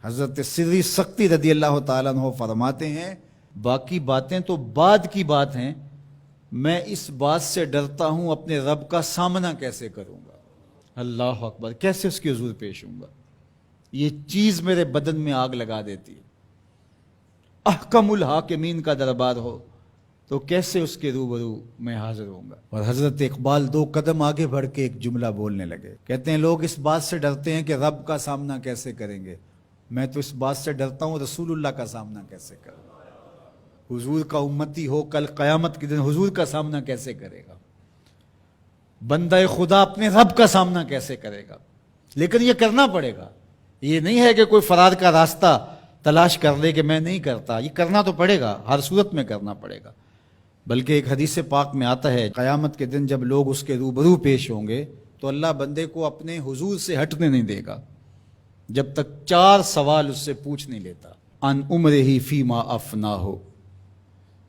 حضرت سری سختی رضی اللہ تعالیٰ عنہ فرماتے ہیں باقی باتیں تو بعد کی بات ہیں، میں اس بات سے ڈرتا ہوں اپنے رب کا سامنا کیسے کروں گا، اللہ اکبر، کیسے اس کے حضور پیش ہوں گا، یہ چیز میرے بدن میں آگ لگا دیتی ہے۔ احکم الحاکمین کا دربار ہو تو کیسے اس کے روبرو میں حاضر ہوں گا۔ اور حضرت اقبال 2 قدم آگے بڑھ کے ایک جملہ بولنے لگے، کہتے ہیں لوگ اس بات سے ڈرتے ہیں کہ رب کا سامنا کیسے کریں گے، میں تو اس بات سے ڈرتا ہوں رسول اللہ کا سامنا کیسے کروں، حضور کا امتی ہو کل قیامت کے دن حضور کا سامنا کیسے کرے گا، بندہ خدا اپنے رب کا سامنا کیسے کرے گا۔ لیکن یہ کرنا پڑے گا، یہ نہیں ہے کہ کوئی فرار کا راستہ تلاش کر لے کہ میں نہیں کرتا، یہ کرنا تو پڑے گا، ہر صورت میں کرنا پڑے گا۔ بلکہ ایک حدیث پاک میں آتا ہے قیامت کے دن جب لوگ اس کے روبرو پیش ہوں گے تو اللہ بندے کو اپنے حضور سے ہٹنے نہیں دے گا جب تک 4 سوال اس سے پوچھ نہیں لیتا۔ ان عمرہ فیما افنا ہو،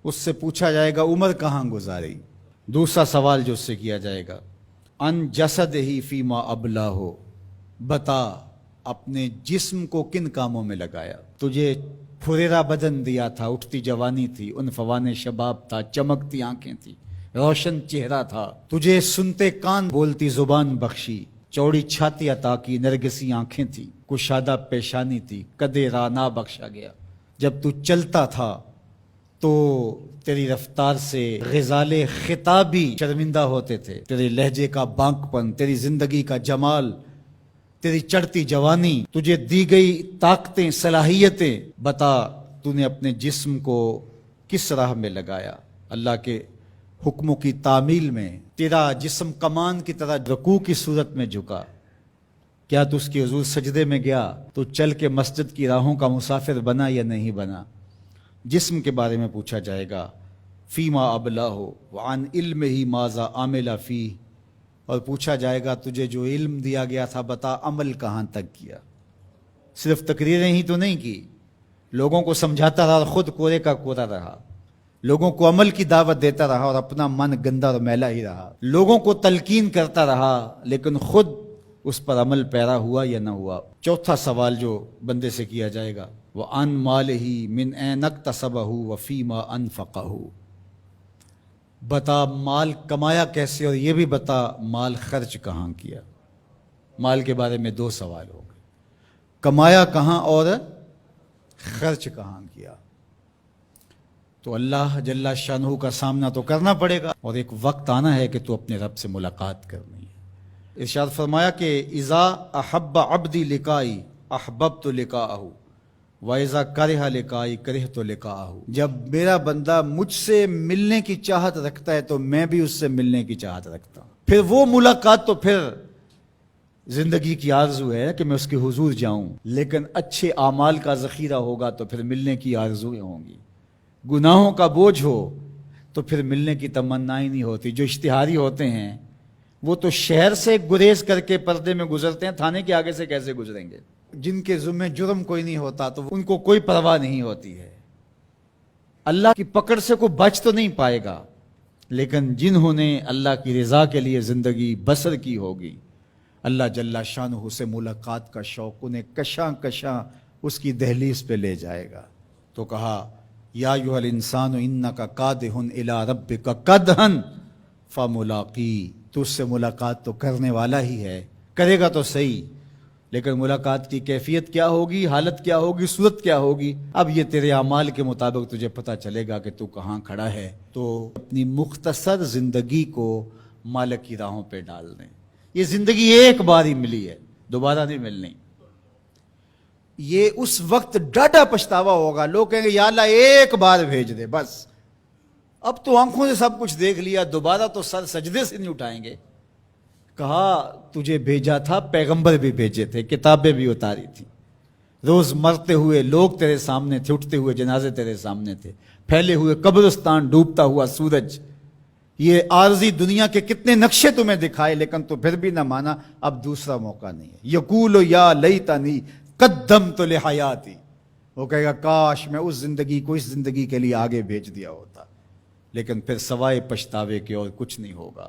اس سے پوچھا جائے گا عمر کہاں گزاری۔ دوسرا سوال جو اس سے کیا جائے گا ان جسد ہی فیما ابلا ہو، بتا اپنے جسم کو کن کاموں میں لگایا، تجھے پھریرا بدن دیا تھا، اٹھتی جوانی تھی، عنفوان شباب تھا، چمکتی آنکھیں تھی، روشن چہرہ تھا، تجھے سنتے کان بولتی زبان بخشی، چوڑی چھاتی عطا کی، نرگسی آنکھیں تھی، کشادہ پیشانی تھی، قدِ رانا بخشا گیا۔ جب تو چلتا تھا تو تیری رفتار سے غزال خطابی شرمندہ ہوتے تھے، تیرے لہجے کا بانک پن، تیری زندگی کا جمال، تیری چڑھتی جوانی، تجھے دی گئی طاقتیں، صلاحیتیں، بتا تو نے اپنے جسم کو کس راہ میں لگایا، اللہ کے حکموں کی تعمیل میں۔ تیرا جسم کمان کی طرح رکوع کی صورت میں جھکا، کیا تو اس کے حضور سجدے میں گیا تو چل کے مسجد کی راہوں کا مسافر بنا یا نہیں بنا۔ جسم کے بارے میں پوچھا جائے گا فیما ابلا ہو وعن علم ہی ماذا عامل فی، اور پوچھا جائے گا تجھے جو علم دیا گیا تھا بتا عمل کہاں تک کیا۔ صرف تقریریں ہی تو نہیں کی، لوگوں کو سمجھاتا رہا اور خود کورے کا کورا رہا، لوگوں کو عمل کی دعوت دیتا رہا اور اپنا من گندا اور میلا ہی رہا، لوگوں کو تلقین کرتا رہا لیکن خود اس پر عمل پیرا ہوا یا نہ ہوا۔ چوتھا سوال جو بندے سے کیا جائے گا وہ ان مالہ من این اکتسبہ وفیما انفقہ، بتا مال کمایا کیسے اور یہ بھی بتا مال خرچ کہاں کیا۔ مال کے بارے میں 2 سوال ہو گئے، کمایا کہاں اور خرچ کہاں کیا۔ تو اللہ جل شانہ کا سامنا تو کرنا پڑے گا اور ایک وقت آنا ہے کہ تو اپنے رب سے ملاقات کرنی ہے۔ ارشاد فرمایا کہ اذا احب عبدی لقائی احببت لقاءہ وَإِذَا كَرِهَ لِقَائِي كَرِهْتُ لِقَاءَهُ، جب میرا بندہ مجھ سے ملنے کی چاہت رکھتا ہے تو میں بھی اس سے ملنے کی چاہت رکھتا ہوں، پھر وہ ملاقات تو پھر زندگی کی آرزو ہے کہ میں اس کے حضور جاؤں، لیکن اچھے اعمال کا ذخیرہ ہوگا تو پھر ملنے کی آرزویں ہوں گی، گناہوں کا بوجھ ہو تو پھر ملنے کی تمنا ہی نہیں ہوتی۔ جو اشتہاری ہوتے ہیں وہ تو شہر سے گریز کر کے پردے میں گزرتے ہیں، تھانے کے آگے سے کیسے گزریں گے۔ جن کے ذمہ جرم کوئی نہیں ہوتا تو ان کو کوئی پرواہ نہیں ہوتی ہے، اللہ کی پکڑ سے کوئی بچ تو نہیں پائے گا، لیکن جنہوں نے اللہ کی رضا کے لیے زندگی بسر کی ہوگی، اللہ جل شانہ سے ملاقات کا شوق انہیں کشاں کشاں اس کی دہلیز پہ لے جائے گا۔ تو کہا یا ایھا الانسان انک کادح الی ربک کدحا فملاقی، تو اس سے ملاقات تو کرنے والا ہی ہے، کرے گا تو صحیح، لیکن ملاقات کی کیفیت کیا ہوگی، حالت کیا ہوگی، صورت کیا ہوگی، اب یہ تیرے اعمال کے مطابق تجھے پتہ چلے گا کہ تو کہاں کھڑا ہے۔ تو اپنی مختصر زندگی کو مالک کی راہوں پہ ڈال دیں، یہ زندگی ایک بار ہی ملی ہے، دوبارہ نہیں ملنی۔ یہ اس وقت ڈاڈا پچھتاوا ہوگا، لوگ کہیں گے یا اللہ ایک بار بھیج دے بس، اب تو آنکھوں سے سب کچھ دیکھ لیا، دوبارہ تو سر سجدے سے نہیں اٹھائیں گے۔ کہا تجھے بھیجا تھا، پیغمبر بھی بھیجے تھے، کتابیں بھی اتاری تھی، روز مرتے ہوئے لوگ تیرے سامنے تھے، اٹھتے ہوئے جنازے تیرے سامنے تھے، پھیلے ہوئے قبرستان، ڈوبتا ہوا سورج، یہ عارضی دنیا کے کتنے نقشے تمہیں دکھائے لیکن تو پھر بھی نہ مانا، اب دوسرا موقع نہیں ہے۔ یقول یا لیتنی قدمت لحیاتی، وہ کہے گا کاش میں اس زندگی کو اس زندگی کے لیے آگے بھیج دیا ہوتا، لیکن پھر سوائے پچھتاوے کے اور کچھ نہیں ہوگا۔